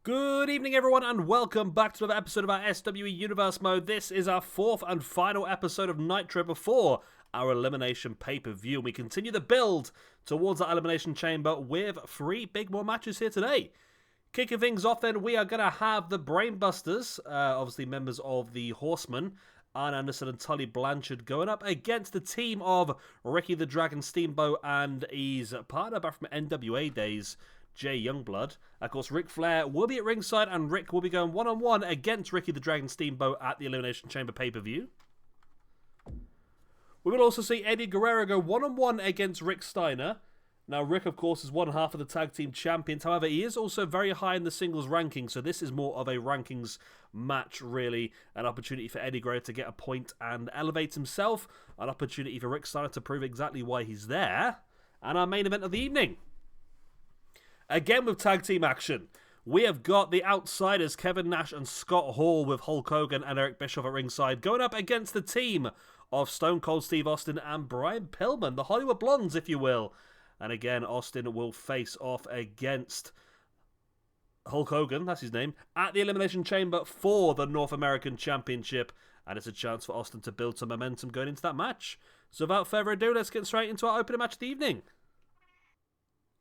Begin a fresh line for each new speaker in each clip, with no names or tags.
Good evening, everyone, and welcome back to another episode of our SWE Universe Mode. This is our fourth and final episode of Nitro before our Elimination pay-per-view. We continue the build towards our Elimination Chamber with three big more matches here today. Kicking things off, then, we are going to have the Brainbusters, obviously members of the Horsemen, Arn Anderson and Tully Blanchard, going up against the team of Ricky the Dragon Steamboat and his partner back from NWA days, Jay Youngblood. Of course, Ric Flair will be at ringside, and Rick will be going one-on-one against Ricky the Dragon Steamboat at the Elimination Chamber pay-per-view. We will also see Eddie Guerrero go one-on-one against Rick Steiner. Now, Rick, of course, is one half of the tag team champions. However, he is also very high in the singles ranking, so this is more of a rankings match, really. An opportunity for Eddie Guerrero to get a point and elevate himself. An opportunity for Rick Steiner to prove exactly why he's there. And our main event of the evening. Again with tag team action, we have got the Outsiders, Kevin Nash and Scott Hall, with Hulk Hogan and Eric Bischoff at ringside, going up against the team of Stone Cold Steve Austin and Brian Pillman, the Hollywood Blondes, if you will. And again, Austin will face off against Hulk Hogan, that's his name, at the Elimination Chamber for the North American Championship. And it's a chance for Austin to build some momentum going into that match. So without further ado, let's get straight into our opening match of the evening.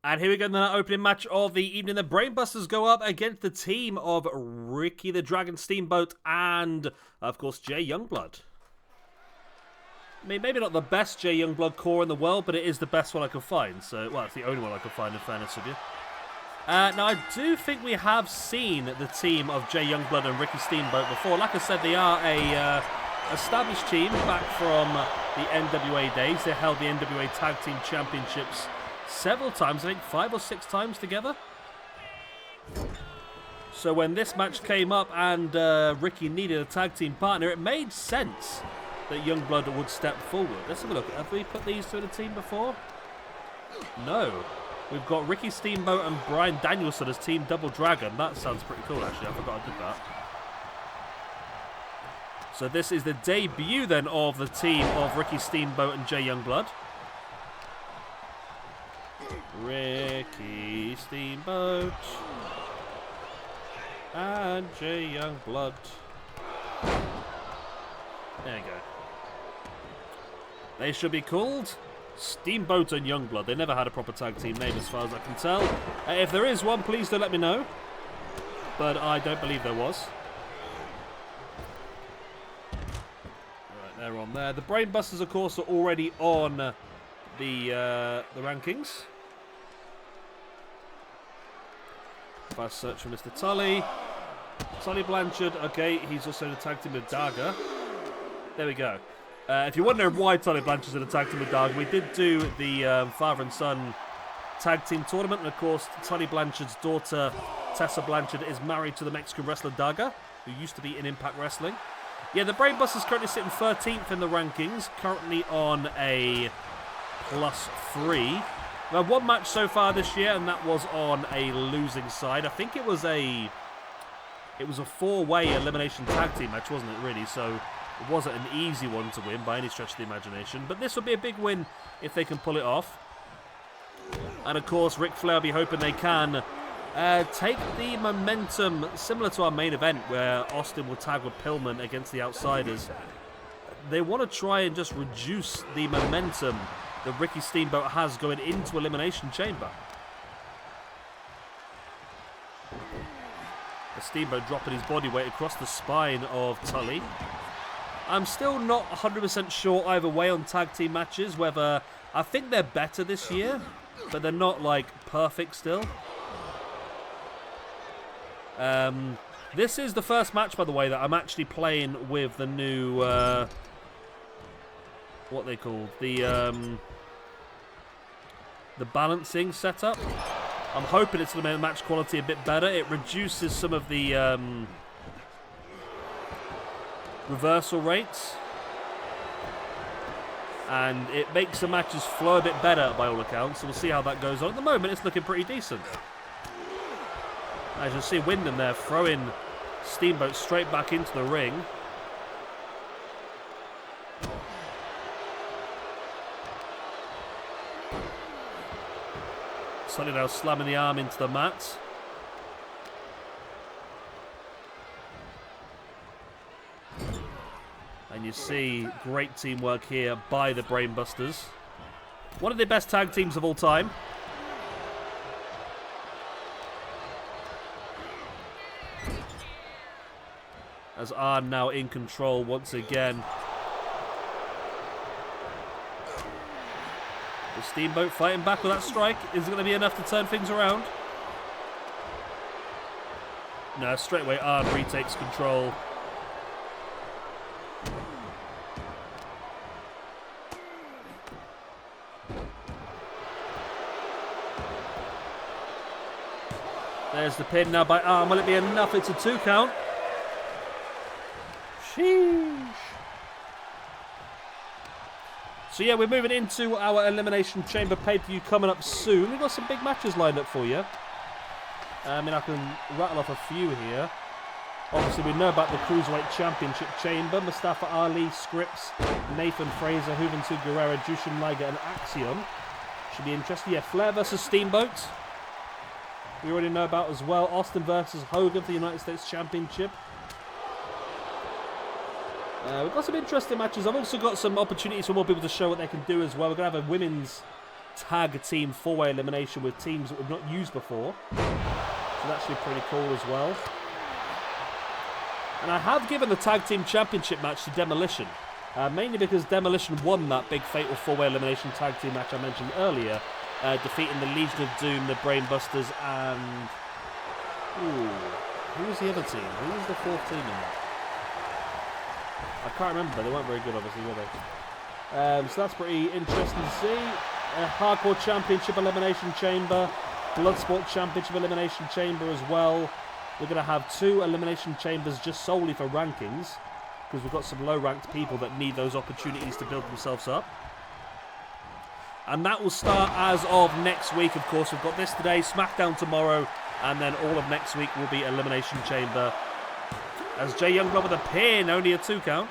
And here we go, in our opening match of the evening. The Brainbusters go up against the team of Ricky the Dragon Steamboat and, of course, Jay Youngblood. I mean, maybe not the best Jay Youngblood core in the world, but it is the best one I could find. So, well, it's the only one I could find, in fairness with you. Now, I do think we have seen the team of Jay Youngblood and Ricky Steamboat before. Like I said, they are a established team back from the NWA days. They held the NWA Tag Team Championships several times, I think 5 or 6 times together. So when this match came up and Ricky needed a tag team partner, it made sense that Youngblood would step forward. Let's have a look. Have we put these two in a team before? No. We've got Ricky Steamboat and Bryan Danielson as Team Double Dragon. That sounds pretty cool, actually. I forgot I did that. So this is the debut, then, of the team of Ricky Steamboat and Jay Youngblood. Ricky Steamboat and Jay Youngblood. There you go. They should be called Steamboat and Youngblood. They never had a proper tag team name as far as I can tell. If there is one, please do let me know. But I don't believe there was. Alright, they're on there. The Brainbusters, of course, are already on the rankings. If I search for Mr. Tully. Tully Blanchard, okay, he's also in a tag team with Daga. There we go. If you're wondering why Tully Blanchard's in a tag team with Daga, we did do the father and son tag team tournament, and of course, Tully Blanchard's daughter, Tessa Blanchard, is married to the Mexican wrestler Daga, who used to be in Impact Wrestling. Yeah, the Brainbusters currently sitting 13th in the rankings, currently on a +3. We've had one match so far this year, and that was on a losing side. I think it was a 4-way elimination tag team match, wasn't it, really? So it wasn't an easy one to win by any stretch of the imagination. But this will be a big win if they can pull it off. And, of course, Ric Flair will be hoping they can take the momentum similar to our main event, where Austin will tag with Pillman against the Outsiders. They want to try and just reduce the momentum that Ricky Steamboat has going into Elimination Chamber. The Steamboat dropping his body weight across the spine of Tully. I'm still not 100% sure either way on tag team matches, whether I think they're better this year, but they're not, like, perfect still. This is the first match, by the way, that I'm actually playing with the new, what they call the balancing setup. I'm hoping it's going to make the match quality a bit better. It reduces some of the reversal rates, and it makes the matches flow a bit better by all accounts. So we'll see how that goes on. At the moment, it's looking pretty decent. As you'll see, Wyndham there throwing Steamboat straight back into the ring. Tully now slamming the arm into the mat. you see great teamwork here by the Brainbusters. One of the best tag teams of all time. As Arn now in control once again. The Steamboat fighting back with that strike. Is it going to be enough to turn things around? No, straight away Arn retakes control. There's the pin now by Arn. Will it be enough? It's a 2 count. Sheesh. So yeah, we're moving into our Elimination Chamber pay-per-view coming up soon. We've got some big matches lined up for you. I mean, I can rattle off a few here. Obviously, we know about the Cruiserweight Championship Chamber. Mustafa Ali, Scripps, Nathan Fraser, Juventud Guerrero, Jushin Liger, and Axiom. Should be interesting. Yeah, Flair versus Steamboat. We already know about as well. Austin versus Hogan for the United States Championship. We've got some interesting matches. I've also got some opportunities for more people to show what they can do as well. We're going to have a women's tag team 4-way elimination with teams that we've not used before. So that's actually pretty cool as well. And I have given the tag team championship match to Demolition. Mainly because Demolition won that big fatal 4-way elimination tag team match I mentioned earlier. Defeating the Legion of Doom, the Brainbusters, and... Ooh, who was the other team? Who was the 4th team in that? I can't remember. They weren't very good, obviously, were they? So that's pretty interesting to see. Hardcore Championship Elimination Chamber. Bloodsport Championship Elimination Chamber as well. We're going to have 2 Elimination Chambers just solely for rankings. Because we've got some low-ranked people that need those opportunities to build themselves up. And that will start as of next week, of course. We've got this today, SmackDown tomorrow, and then all of next week will be Elimination Chamber. As Jay Youngblood with a pin, only a 2 count.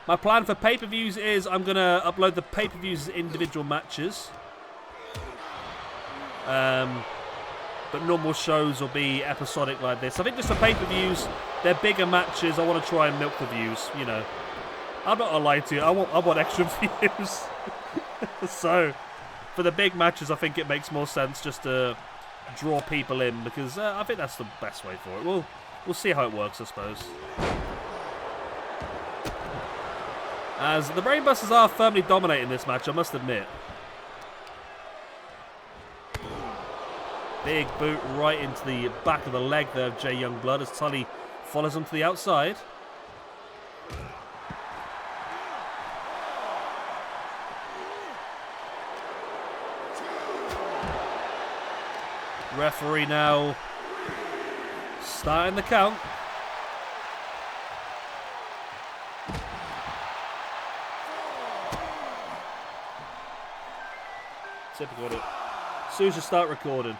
My plan for pay-per-views is I'm going to upload the pay-per-views as individual matches. But normal shows will be episodic like this. I think just for pay-per-views, they're bigger matches. I want to try and milk the views, you know. I'm not going to lie to you. I want extra views. So, for the big matches, I think it makes more sense just to draw people in, because I think that's the best way for it. We'll see how it works, I suppose. As the Brainbusters are firmly dominating this match, I must admit. Big boot right into the back of the leg there of Jay Youngblood as Tully follows him to the outside. Referee now starting the count. Typical, isn't it? As soon as you start recording.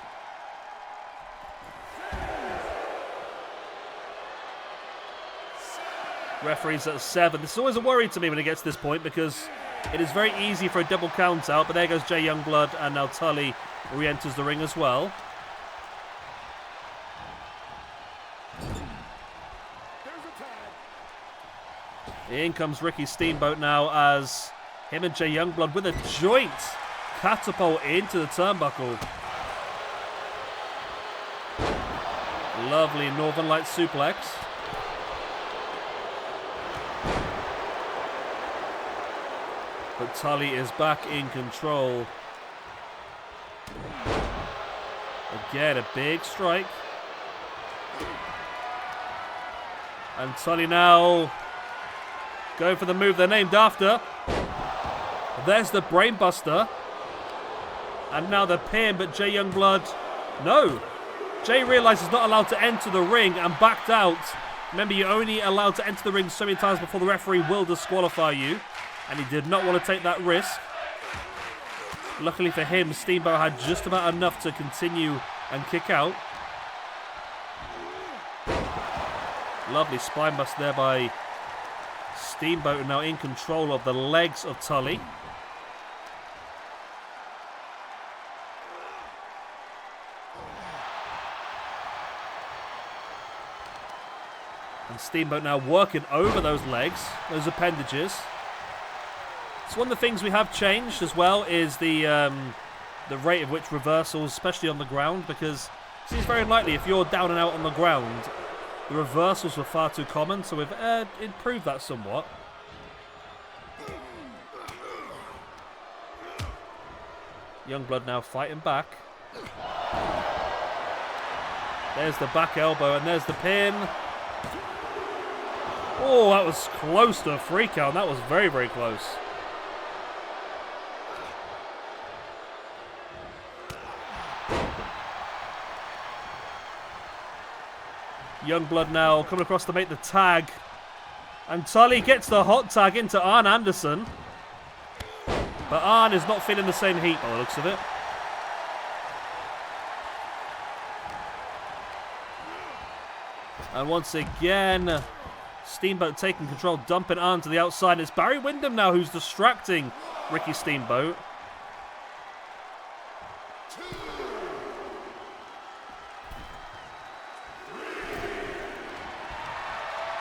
Referee's at 7. This is always a worry to me when it gets to this point, because it is very easy for a double count out, but there goes Jay Youngblood, and now Tully re-enters the ring as well. In comes Ricky Steamboat now as him and Jay Youngblood with a joint catapult into the turnbuckle. Lovely Northern Light suplex. But Tully is back in control. Again, a big strike. And Tully now going for the move they're named after. There's the Brainbuster. And now the pin, but Jay Youngblood, no. Jay realized he's not allowed to enter the ring and backed out. Remember, you're only allowed to enter the ring so many times before the referee will disqualify you. And he did not want to take that risk. Luckily for him, Steamboat had just about enough to continue and kick out. Lovely spinebuster there by Steamboat, now in control of the legs of Tully. And Steamboat now working over those legs, those appendages. So one of the things we have changed as well is the rate of which reversals, especially on the ground, because it seems very likely if you're down and out on the ground, the reversals were far too common, so we've improved that somewhat. Youngblood now fighting back. There's the back elbow, and there's the pin. Oh, that was close to a free count. That was very, very close. Youngblood now coming across to make the tag. And Tully gets the hot tag into Arn Anderson. But Arn is not feeling the same heat by the looks of it. And once again, Steamboat taking control, dumping Arn to the outside. It's Barry Windham now who's distracting Ricky Steamboat.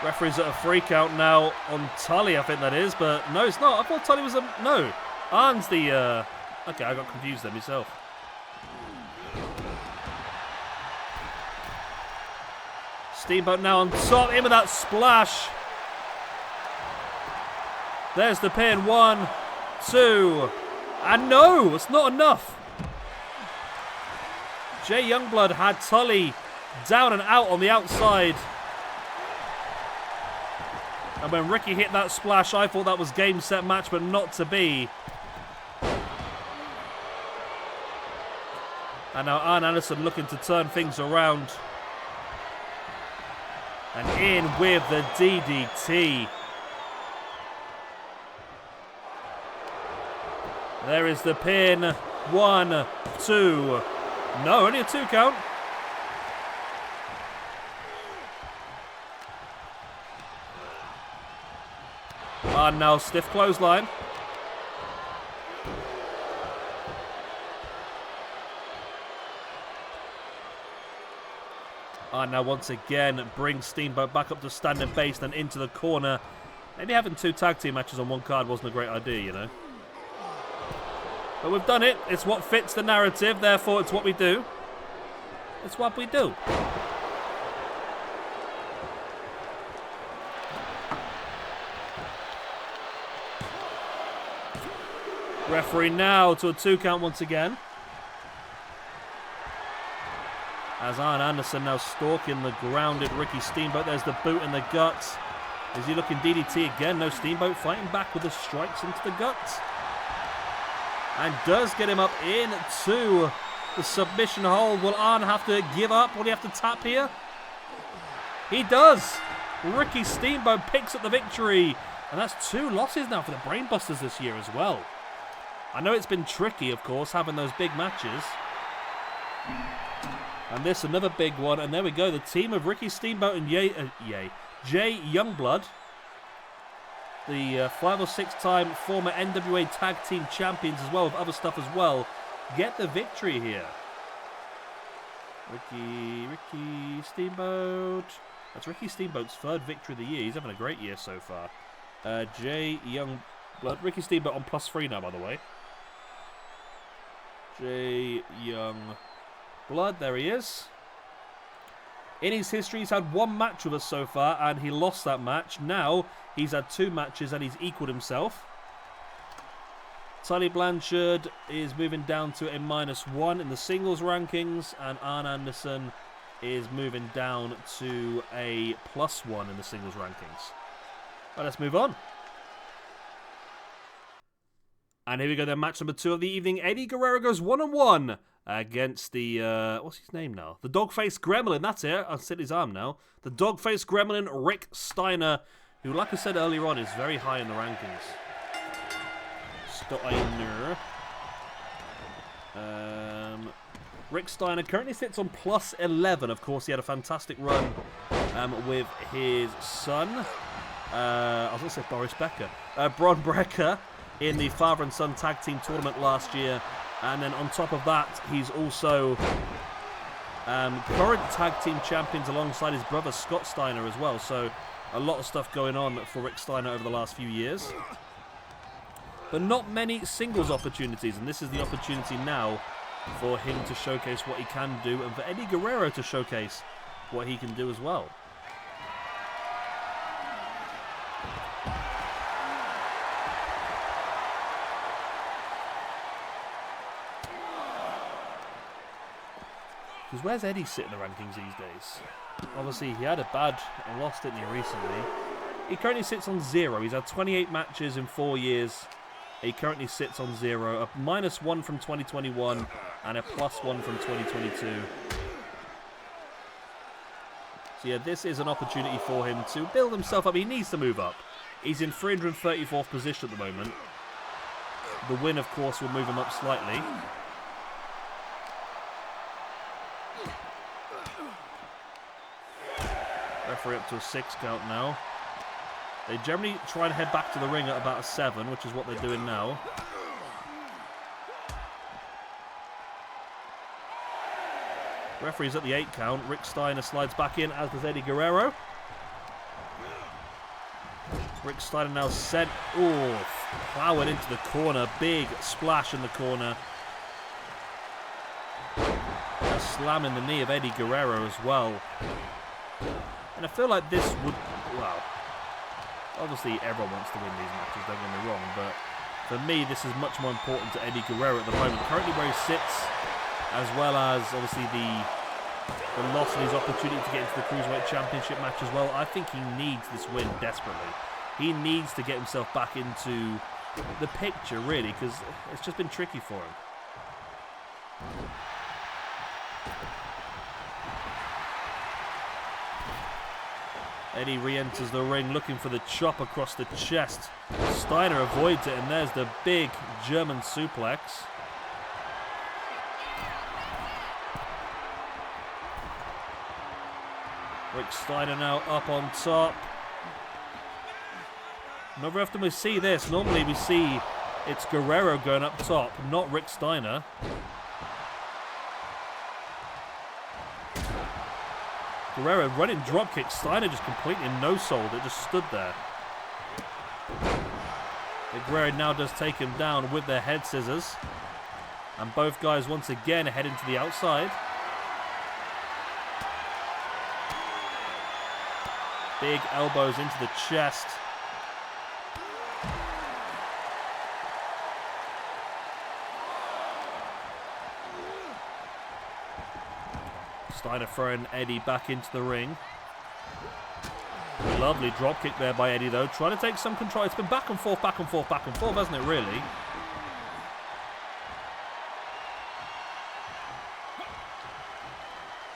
Referee's at a free count now on Tully, I think that is, but no, it's not. I thought Tully was a... No, Arn's the... Okay, I got confused there myself. Steamboat now on top, in with that splash. There's the pin, 1, 2, and no, it's not enough. Jay Youngblood had Tully down and out on the outside. And when Ricky hit that splash, I thought that was game, set, match, but not to be. And now Arn Anderson looking to turn things around. And in with the DDT. There is the pin. 1, 2. No, only a 2 count. And now stiff clothesline. And now once again brings Steamboat back up to standing base and into the corner. Maybe having 2 tag team matches on one card wasn't a great idea, you know. But we've done it. It's what fits the narrative, therefore it's what we do. It's what we do. Referee now to a 2 count once again. As Arn Anderson now stalking the grounded Ricky Steamboat. There's the boot in the guts. Is he looking DDT again? No, Steamboat fighting back with the strikes into the guts. And does get him up into the submission hold. Will Arn have to give up? Will he have to tap here? He does. Ricky Steamboat picks up the victory. And that's 2 losses now for the Brainbusters this year as well. I know it's been tricky, of course, having those big matches. And this, another big one. And there we go. The team of Ricky Steamboat and Jay Youngblood, the 5 or 6 time former NWA Tag Team Champions as well, with other stuff as well, get the victory here. Ricky Steamboat. That's Ricky Steamboat's 3rd victory of the year. He's having a great year so far. Jay Youngblood. Ricky Steamboat on +3 now, by the way. Jay Youngblood, there he is. In his history, he's had 1 match with us so far, and he lost that match. Now, he's had 2 matches, and he's equaled himself. Tully Blanchard is moving down to a -1 in the singles rankings, and Arn Anderson is moving down to a +1 in the singles rankings. Well, let's move on. And here we go, then, match number 2 of the evening. Eddie Guerrero goes 1-on-1 against the, what's his name now? The dog-faced gremlin, that's it. I'll sit his arm now. The dog-faced gremlin, Rick Steiner, who, like I said earlier on, is very high in the rankings. Steiner. Rick Steiner currently sits on +11. Of course, he had a fantastic run with his son. I was going to say Boris Becker. Bron Breakker in the father and son tag team tournament last year. And then on top of that, he's also Current tag team champions alongside his brother Scott Steiner as well. So a lot of stuff going on for Rick Steiner over the last few years. But not many singles opportunities, and this is the opportunity now for him to showcase what he can do, and for Eddie Guerrero to showcase what he can do as well. Because where's Eddie sit in the rankings these days? Obviously, he had a bad loss, didn't he, recently? He currently sits on 0. He's had 28 matches in 4 years. He currently sits on 0. A -1 from 2021 and a +1 from 2022. So yeah, this is an opportunity for him to build himself up. He needs to move up. He's in 334th position at the moment. The win, of course, will move him up slightly. Referee up to a 6 count now. They generally try and head back to the ring at about a 7, which is what they're doing now. Referee's at the 8 count. Rick Steiner slides back in, as does Eddie Guerrero. Rick Steiner now sent, plowing into the corner. Big splash in the corner. A slam in the knee of Eddie Guerrero as well. And I feel like this would, well, obviously everyone wants to win these matches, don't get me wrong, but for me this is much more important to Eddie Guerrero at the moment. Currently where he sits, as well as obviously the loss of his opportunity to get into the Cruiserweight Championship match as well. I think he needs this win desperately. He needs to get himself back into the picture, really, because it's just been tricky for him. Eddie re-enters the ring looking for the chop across the chest. Steiner avoids it, and there's the big German suplex. Rick Steiner now up on top. Not very often we see this. Normally we see it's Guerrero going up top, not Rick Steiner. Guerrero running dropkick. Steiner just completely no-sold it, just stood there. Guerrero now does take him down with their head scissors. And both guys once again head into the outside. Big elbows into the chest. Steiner throwing Eddie back into the ring. Lovely drop kick there by Eddie, though. Trying to take some control. It's been back and forth, back and forth, back and forth, hasn't it, really?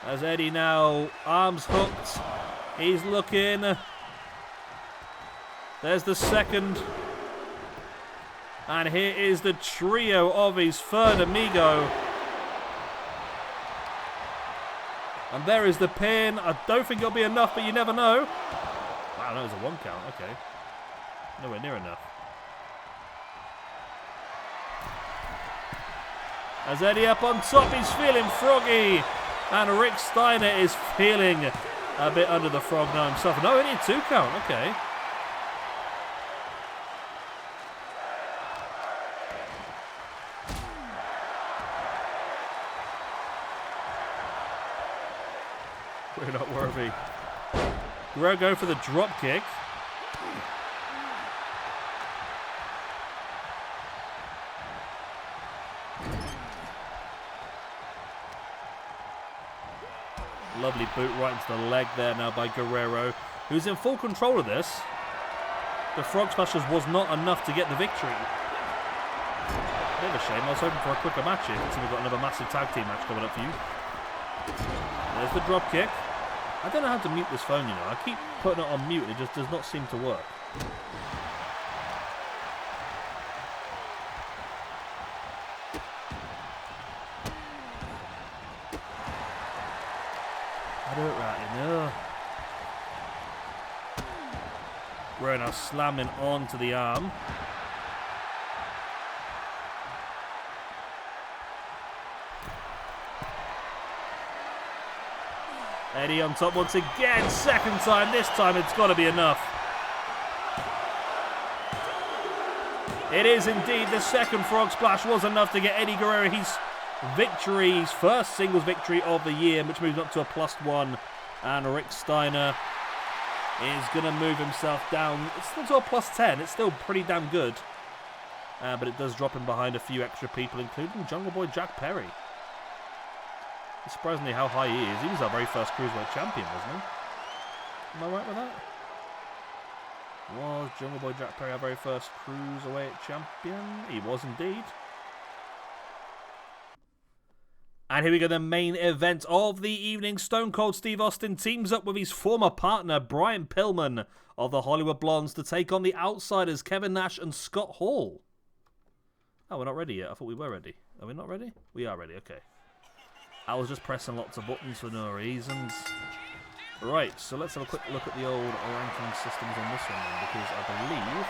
As Eddie now, arms hooked. He's looking. There's the second. And here is the trio of his third amigo. And there is the pin. I don't think it'll be enough, but you never know. Wow, that was a 1 count. Okay. Nowhere near enough. As Eddie up on top, he's feeling froggy. And Rick Steiner is feeling a bit under the frog now himself. No, only a 2 count. Okay. We're not worthy. Guerrero go for the drop kick. Lovely boot right into the leg there now by Guerrero, who's in full control of this. The Frog Smashers was not enough to get the victory. Bit of a shame. I was hoping for a quicker match here. We've got another massive tag team match coming up for you. There's the drop kick. I don't know how to mute this phone, you know. I keep putting it on mute. It just does not seem to work. I do it right, you know. We're now slamming onto the arm. Eddie on top once again. Second time. This time it's got to be enough. It is indeed. The second frog splash was enough to get Eddie Guerrero his victory, his first singles victory of the year, which moves up to a +1. And Rick Steiner is going to move himself down. It's still to a +10. It's still pretty damn good. But it does drop him behind a few extra people, including Jungle Boy Jack Perry. Surprisingly how high he is. He was our very first Cruiserweight champion, wasn't he? Am I right with that? Was Jungle Boy Jack Perry our very first Cruiserweight champion? He was indeed. And here we go, the main event of the evening. Stone Cold Steve Austin teams up with his former partner, Brian Pillman of the Hollywood Blondes, to take on the Outsiders, Kevin Nash and Scott Hall. Oh, we're not ready yet. I thought we were ready. Are we not ready? We are ready, okay. I was just pressing lots of buttons for no reasons. Right, so let's have a quick look at the old ranking systems on this one then, because I believe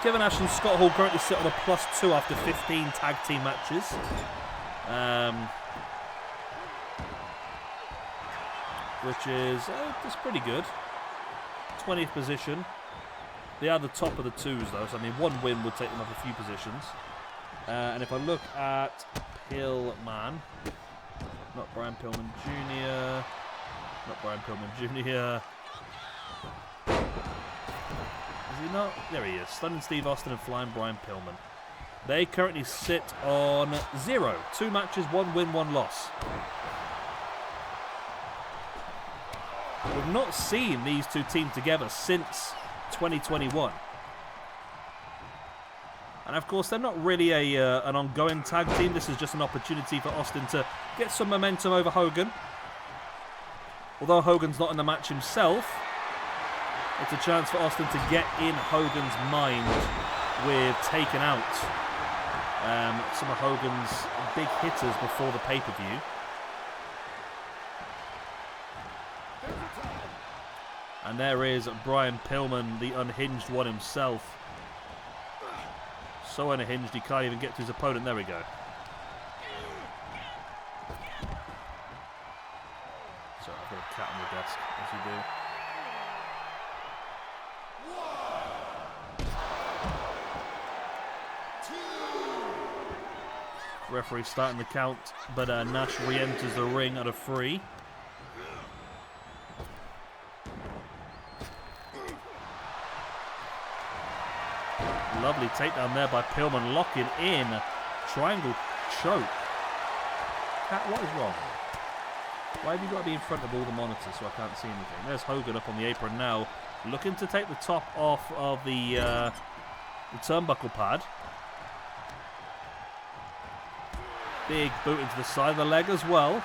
Kevin Nash and Scott Hall currently sit on a +2 after 15 tag team matches. Which is that's pretty good. 20th position. They are the top of the twos though, so I mean one win would take them up a few positions. And if I look at Pillman, not Brian Pillman Jr., not Brian Pillman Jr. Is he not? There he is. Stunning Steve Austin and Flying Brian Pillman. They currently sit on 0. 2 matches, 1 win, 1 loss. We've not seen these two teams together since 2021. And of course, they're not really an ongoing tag team. This is just an opportunity for Austin to get some momentum over Hogan. Although Hogan's not in the match himself, it's a chance for Austin to get in Hogan's mind with taking out some of Hogan's big hitters before the pay-per-view. And there is Brian Pillman, the unhinged one himself. So unhinged he can't even get to his opponent. There we go. Sorry, I've got a cat on the desk, as you do. Referee starting the count, but Nash re-enters the ring at a 3. Lovely takedown there by Pillman, locking in. Triangle choke. Cat, what is wrong? Why have you got to be in front of all the monitors so I can't see anything? There's Hogan up on the apron now, looking to take the top off of the turnbuckle pad. Big boot into the side of the leg as well.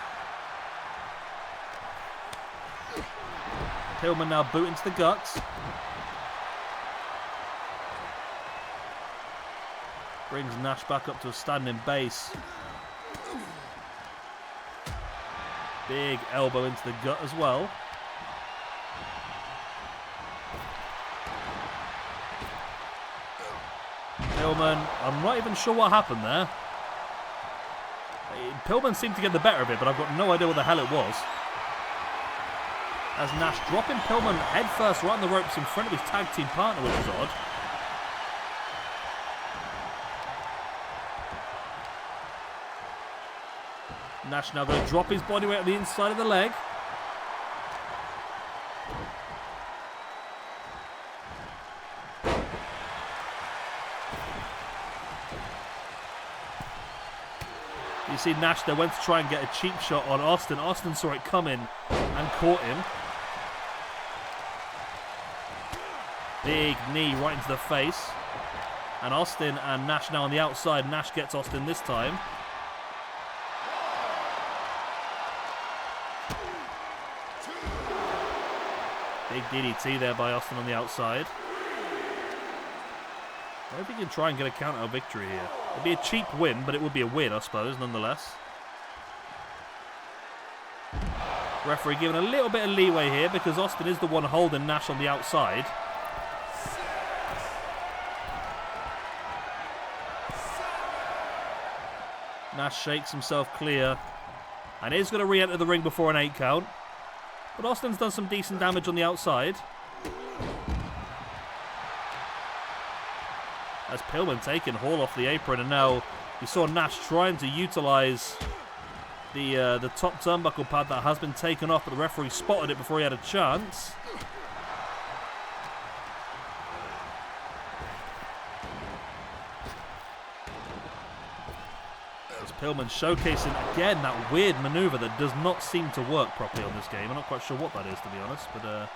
Pillman now boot into the guts. Brings Nash back up to a standing base. Big elbow into the gut as well. Pillman, I'm not even sure what happened there. Pillman seemed to get the better of it, but I've got no idea what the hell it was. As Nash dropping Pillman headfirst right on the ropes in front of his tag team partner, which is odd. Nash now going to drop his body weight on the inside of the leg. You see Nash there went to try and get a cheap shot on Austin. Austin saw it coming and caught him. Big knee right into the face. And Austin and Nash now on the outside. Nash gets Austin this time. Big DDT there by Austin on the outside. I hope he can try and get a counter victory here. It'd be a cheap win, but it would be a win, I suppose, nonetheless. Referee giving a little bit of leeway here because Austin is the one holding Nash on the outside. Nash shakes himself clear. And is going to re-enter the ring before an 8 count. But Austin's done some decent damage on the outside. As Pillman taking Hall off the apron, and now you saw Nash trying to utilise the top turnbuckle pad that has been taken off, but the referee spotted it before he had a chance. As Pillman showcasing again that weird manoeuvre that does not seem to work properly on this game. I'm not quite sure what that is, to be honest, but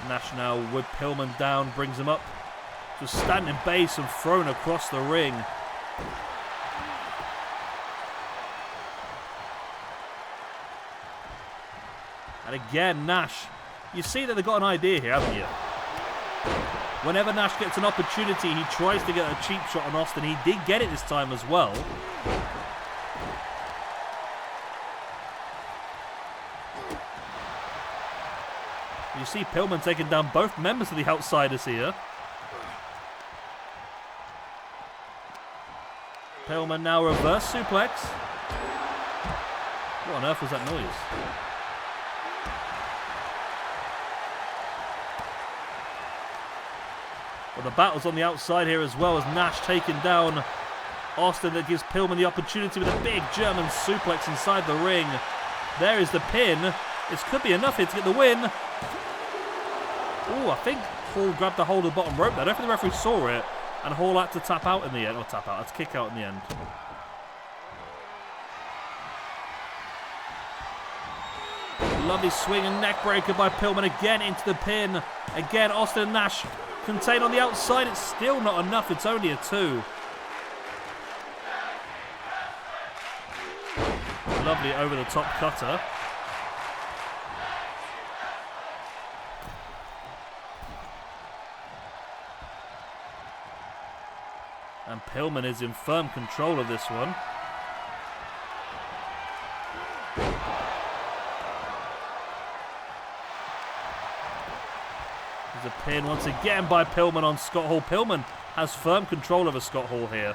Nash now with Pillman down, brings him up to standing base and thrown across the ring. And again, Nash, you see that they've got an idea here, haven't you? Whenever Nash gets an opportunity, he tries to get a cheap shot on Austin. He did get it this time as well. You see Pillman taking down both members of the Outsiders here. Pillman now reverse suplex. What on earth was that noise? Well, the battle's on the outside here as well, as Nash taking down Austin. That gives Pillman the opportunity with a big German suplex inside the ring. There is the pin. This could be enough here to get the win. Oh, I think Hall grabbed a hold of the bottom rope there. I don't think the referee saw it. And Hall had to tap out in the end. Or tap out, had to kick out in the end. Lovely swing and neck breaker by Pillman again into the pin. Again, Austin and Nash contained on the outside. It's still not enough. It's only a 2. Lovely over the top cutter. And Pillman is in firm control of this one. There's a pin once again by Pillman on Scott Hall. Pillman has firm control over Scott Hall here.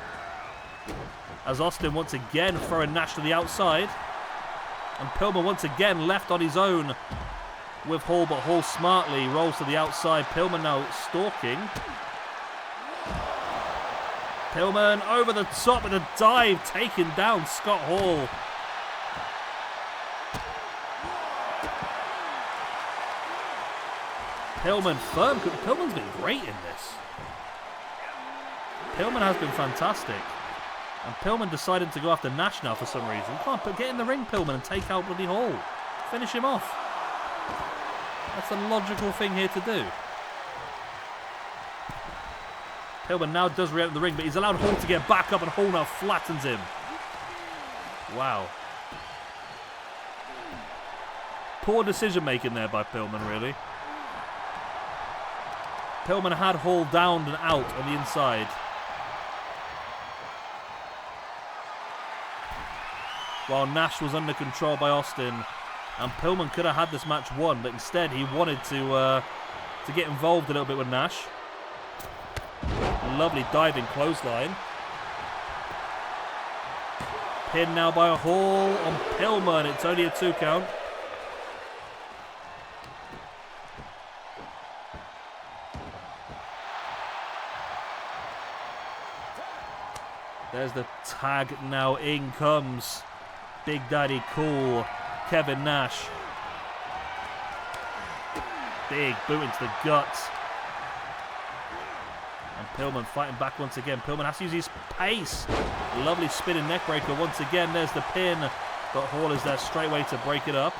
As Austin once again throwing Nash to the outside. And Pillman once again left on his own with Hall, but Hall smartly rolls to the outside. Pillman now stalking. Pillman over the top with a dive, taking down Scott Hall. Pillman firm. Pillman's been great in this. Pillman has been fantastic. And Pillman decided to go after Nash now for some reason. Come on, get in the ring, Pillman, and take out bloody Hall. Finish him off. That's a logical thing here to do. Pillman now does re-enter the ring, but he's allowed Hall to get back up, and Hall now flattens him. Wow. Poor decision making there by Pillman, really. Pillman had Hall down and out on the inside. While Nash was under control by Austin, and Pillman could have had this match won, but instead he wanted to get involved a little bit with Nash. Lovely diving clothesline. Pin now by Hall on Pillman. It's only a 2 count. There's the tag now. In comes Big Daddy Cool, Kevin Nash. Big boot into the guts. And Pillman fighting back once again. Pillman has to use his pace. Lovely spinning neckbreaker once again. There's the pin. But Hall is there straight away to break it up.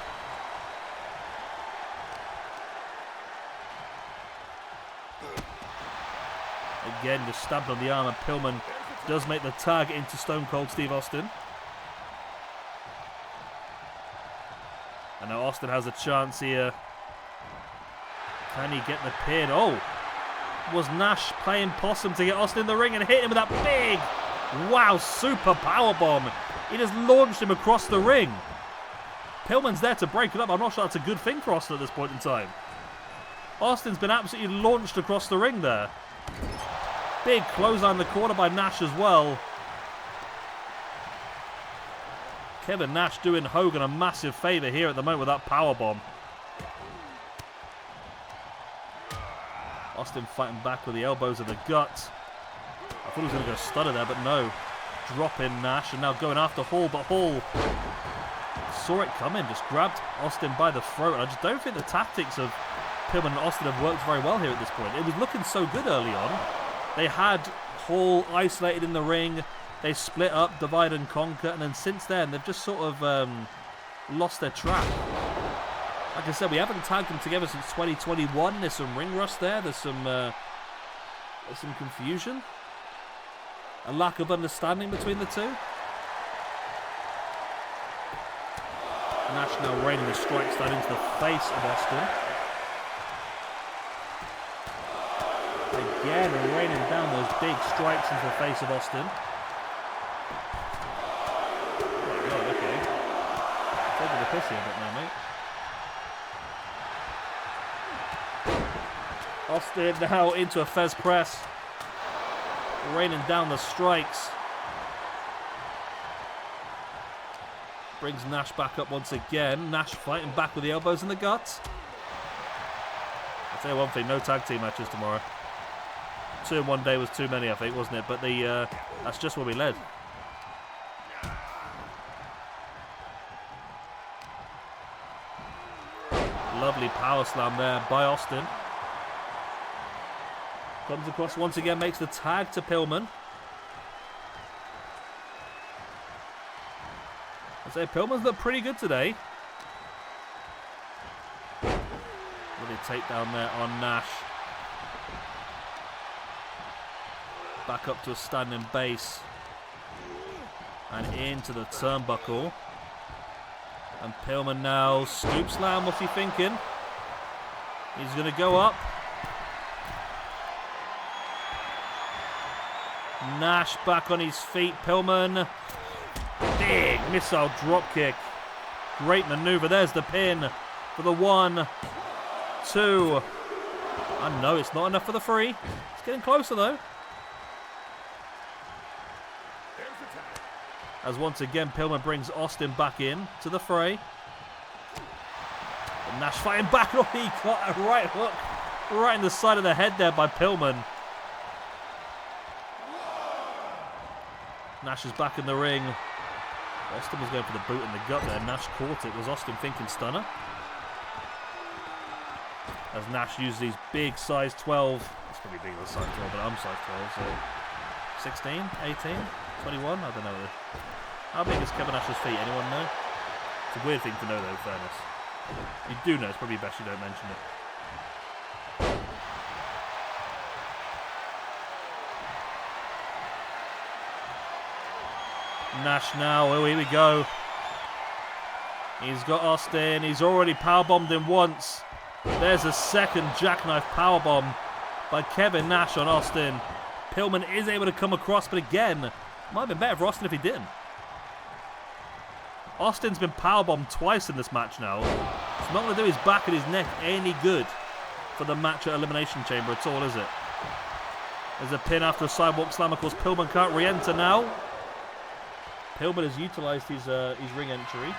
Again, just stabbed on the arm, and Pillman does make the tag into Stone Cold Steve Austin. And now Austin has a chance here. Can he get the pin? Oh! Was Nash playing possum to get Austin in the ring and hit him with that big, wow, super powerbomb. He just launched him across the ring. Pillman's there to break it up. I'm not sure that's a good thing for Austin at this point in time. Austin's been absolutely launched across the ring there. Big clothesline in the corner by Nash as well. Kevin Nash doing Hogan a massive favour here at the moment with that powerbomb. Austin fighting back with the elbows in the gut. I thought he was going to go Stunner there, but no. Drop in Nash and now going after Hall, but Hall saw it coming, just grabbed Austin by the throat. And I just don't think the tactics of Pillman and Austin have worked very well here at this point. It was looking so good early on. They had Hall isolated in the ring. They split up, divide and conquer, and then since then they've just sort of lost their track. Like I said, we haven't tagged them together since 2021. There's some ring rust there. There's some confusion. A lack of understanding between the two. Nash now raining the strikes down into the face of Austin. Again, raining down those big strikes into the face of Austin. Oh my God, okay. Taking the piss here a bit now, mate. Austin now into a Fez press. Raining down the strikes. Brings Nash back up once again. Nash fighting back with the elbows in the guts. I'll tell you one thing, no tag team matches tomorrow. 2 in 1 day was too many, I think, wasn't it? But that's just where we led. Lovely power slam there by Austin. Comes across once again, makes the tag to Pillman. I'd say Pillman's looked pretty good today. Really takedown there on Nash. Back up to a standing base. And into the turnbuckle. And Pillman now scoop slam. What's he thinking? He's going to go up. Nash back on his feet. Pillman. Big missile drop kick. Great maneuver. There's the pin for the 1, 2. I know it's not enough for the 3. It's getting closer though. As once again Pillman brings Austin back in to the fray. And Nash fighting back. Oh, he got a right hook right in the side of the head there by Pillman. Nash is back in the ring. Austin was going for the boot in the gut there. Nash caught it. Was Austin thinking Stunner? As Nash uses these big size 12. It's probably bigger than size 12, but I'm size 12, so 16, 18, 21, I don't know. How big is Kevin Nash's feet? Anyone know? It's a weird thing to know though, in fairness. You do know, it's probably best you don't mention it. Nash now, oh, here we go. He's got Austin, he's already powerbombed him once. There's a second jackknife powerbomb by Kevin Nash on Austin. Pillman is able to come across, but again, might have been better for Austin if he didn't. Austin's been powerbombed twice in this match now. It's not going to do his back and his neck any good for the match at Elimination Chamber at all, is it? There's a pin after a sidewalk slam. Of course, Pillman can't re-enter now. Pillman has utilised his ring entry.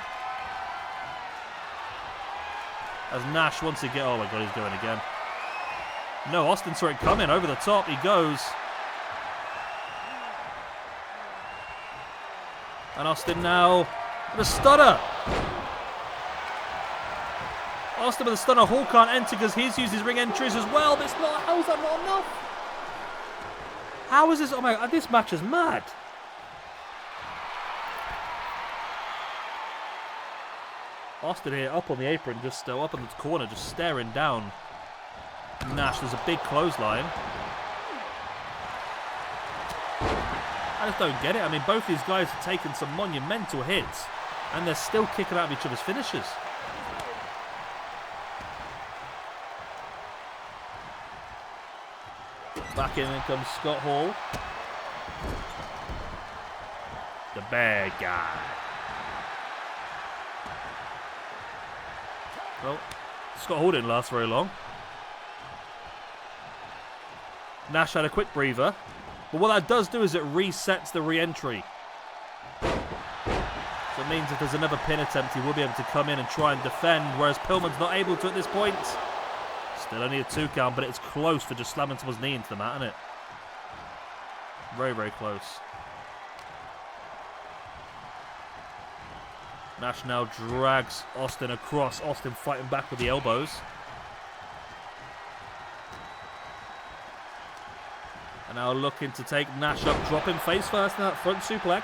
As Nash wants to get... Oh my God, he's going again. No, Austin saw it coming. Over the top he goes. And Austin now with a stunner. Austin with a stunner. Hall can't enter because he's used his ring entries as well. But it's not... How is that not enough? How is this... Oh my God, this match is mad. Austin here up on the apron, just up in the corner, just staring down Nash. There's a big clothesline. I just don't get it. I mean, both these guys have taken some monumental hits, and they're still kicking out of each other's finishes. Back in comes Scott Hall. The bad guy. Well, Scott Hall didn't last very long. Nash had a quick breather. But what that does do is it resets the re-entry. So it means if there's another pin attempt, he will be able to come in and try and defend, whereas Pillman's not able to at this point. Still only a 2 count, but it's close for just slamming someone's knee into the mat, isn't it? Very, very close. Nash now drags Austin across. Austin fighting back with the elbows. And now looking to take Nash up, dropping face first in that front suplex.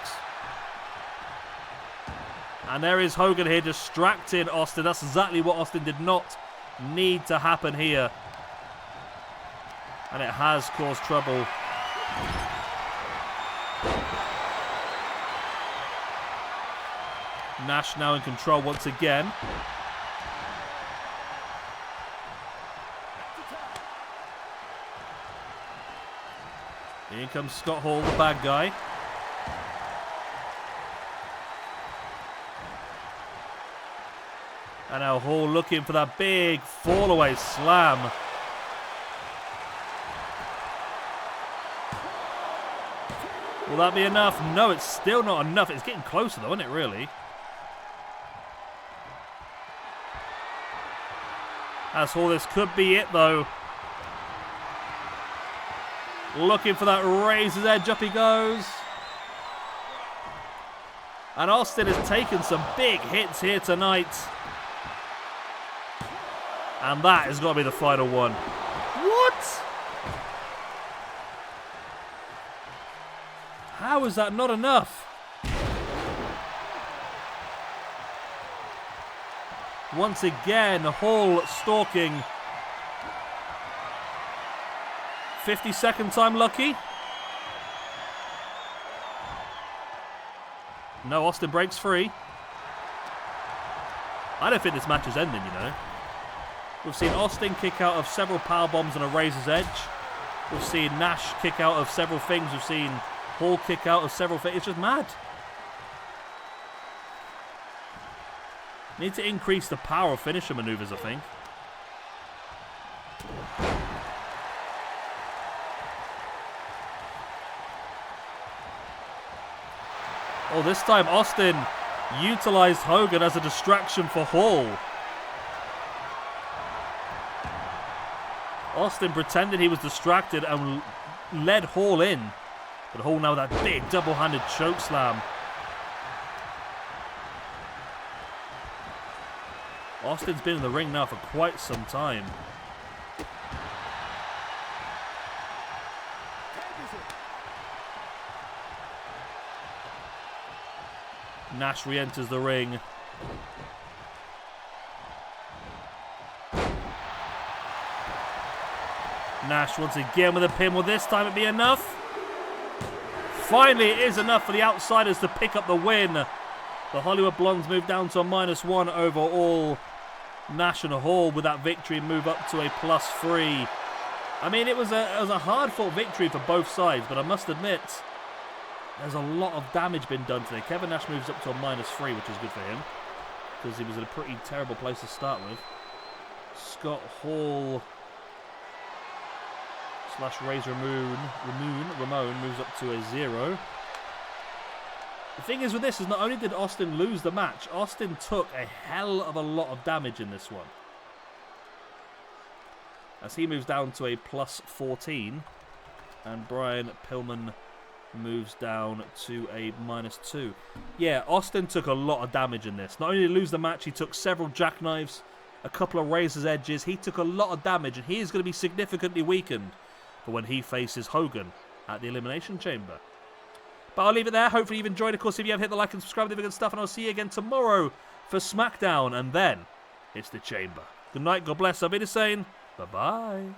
And there is Hogan here distracting Austin. That's exactly what Austin did not need to happen here. And it has caused trouble. Nash now in control once again. In comes Scott Hall, the bad guy. And now Hall looking for that big fall-away slam. Will that be enough? No, it's still not enough. It's getting closer though, isn't it, really? As Hall, this could be it though. Looking for that razor's edge, up he goes. And Austin has taken some big hits here tonight. And that has got to be the final one. What? How is that not enough? Once again, Hall stalking. 52nd time lucky. No, Austin breaks free. I don't think this match is ending, you know. We've seen Austin kick out of several power bombs and a razor's edge. We've seen Nash kick out of several things. We've seen Hall kick out of several things. It's just mad. Need to increase the power of finisher maneuvers, I think. Oh, this time Austin utilized Hogan as a distraction for Hall. Austin pretended he was distracted and led Hall in. But Hall now with that big double-handed choke slam. Austin's been in the ring now for quite some time. Nash re-enters the ring. Nash once again with a pin. Will this time it be enough? Finally, it is enough for the Outsiders to pick up the win. The Hollywood Blondes move down to a -1 overall. Nash and Hall with that victory move up to a +3. I mean, it was a hard-fought victory for both sides, but I must admit, there's a lot of damage been done today. Kevin Nash moves up to a -3, which is good for him, because he was in a pretty terrible place to start with. Scott Hall / Razor Ramon moves up to a 0. The thing is with this is not only did Austin lose the match, Austin took a hell of a lot of damage in this one. As he moves down to a +14, and Brian Pillman moves down to a -2. Yeah, Austin took a lot of damage in this. Not only did he lose the match, he took several jackknives, a couple of razor's edges. He took a lot of damage, and he is going to be significantly weakened for when he faces Hogan at the Elimination Chamber. But I'll leave it there. Hopefully you've enjoyed. Of course, if you have, hit the like and subscribe, the good stuff, and I'll see you again tomorrow for SmackDown, and then it's the Chamber. Good night, God bless, I'll be the same. Bye-bye.